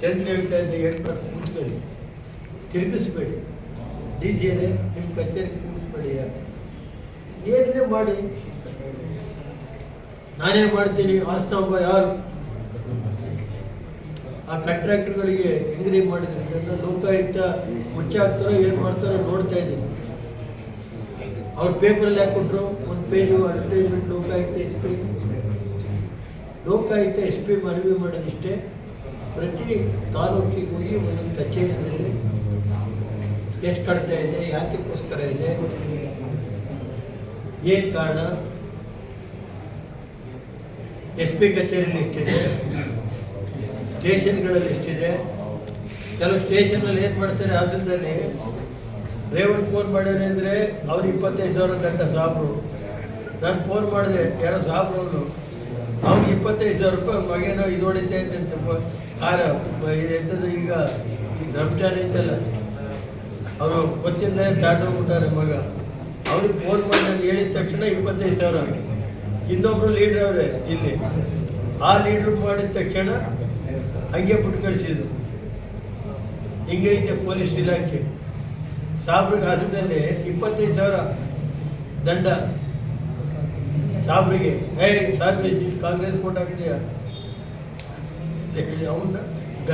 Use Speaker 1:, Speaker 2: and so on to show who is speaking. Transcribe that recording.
Speaker 1: ಚಂದ್ರ ಹೇಳ್ತಾ ಇದ್ದೆ ಹೇಳ್ತಾರೆ ಕೂತ್ಕೊಳ್ಳಿ, ತಿರುಗಿಸ್ಬೇಡಿ, ಡಿ ಸಿ ಏನೇ ನಿಮ್ಮ ಕಚೇರಿ ಕೂಡಿಸ್ಬೇಡಿ, ಏನಿದೆ ಮಾಡಿ, ನಾನೇ ಮಾಡ್ತೀನಿ ಆಸ್ತಂಭ ಯಾರು ಆ ಕಾಂಟ್ರಾಕ್ಟರ್ಗಳಿಗೆ ಹೆಂಗ್ರಿ ಮಾಡಿದ್ರು ಇದನ್ನು ಲೋಕಾಯುಕ್ತ ಮುಚ್ಚಾಕ್ತಾರೋ ಏನು ಮಾಡ್ತಾರೋ ನೋಡ್ತಾ ಇದ್ದೀನಿ. ಅವ್ರು ಪೇಪರಲ್ಲಿ ಹಾಕ್ಕೊಟ್ರು ಒಂದು page advertisement Lokayukta S P ಮನವಿ ಮಾಡೋದಿಷ್ಟೇ, ಪ್ರತಿ ತಾಲೂಕಿಗೆ ಹೋಗಿ ಒಂದೊಂದು ಕಚೇರಿಯಲ್ಲಿ ಎಷ್ಟು ಕಡ್ತಾ ಇದೆ, ಯಾತಕ್ಕೋಸ್ಕರ ಇದೆ, ಏನು ಕಾರಣ, ಎಸ್ ಪಿ ಕಚೇರಿಯಲ್ಲಿ ಎಷ್ಟಿದೆ, ಸ್ಟೇಷನ್ಗಳಲ್ಲಿ ಎಷ್ಟಿದೆ. ಕೆಲವು ಸ್ಟೇಷನಲ್ಲಿ ಏನು ಮಾಡ್ತಾರೆ, ಹಾಸನದಲ್ಲಿ ರೇವಣ್ಣ ಫೋನ್ ಮಾಡ್ಯಾನೆ ಅಂದರೆ ಅವ್ರು 25,000 ದಂಡ ಸಾಬ್ರು. ನಾನು ಫೋನ್ ಮಾಡಿದೆ, ಯಾರೋ ಸಾಬ್ರು ಅವ್ನಿಗೆ 25,000 ರೂಪಾಯಿ ಮಗೇನೋ ಇದು ಹೊಡಿತಾ ಇದ್ದಂತೆ ಕಾರ ಎಂಥದ್ದು. ಈಗ ಈ ರಂಜಾನ್ ಐತಲ್ಲ, ಅವರು ಗೊತ್ತಿಲ್ಲ ತಾಂಡೋಗ್ಬಿಟ್ಟಾರೆ ಮಗ. ಅವ್ರಿಗೆ ಫೋನ್ ಮಾಡಿ ನಾನು ಹೇಳಿದ ತಕ್ಷಣ 25,000. ಇನ್ನೊಬ್ರು ಲೀಡ್ರ್ ಅವರೇ ಇಲ್ಲಿ, ಆ ಲೀಡ್ರ್ ಮಾಡಿದ ತಕ್ಷಣ ಹಂಗೆ ಬಿಟ್ಟು ಕಳಿಸಿದ್ರು. ಹಿಂಗೈತೆ ಪೊಲೀಸ್ ಇಲಾಖೆ. ಸಾಬ್ರಿಗೆ ಹಾಸನದಲ್ಲಿ 25,000 ದಂಡ ಸಾಬ್ರಿಗೆ. ಸಾಬ್ರಿಗೆ ಕಾಂಗ್ರೆಸ್ ಕೊಟ್ಟು ಹಾಕ್ತೀಯ ಅಂತ ಹೇಳಿ ಅವನ್ನ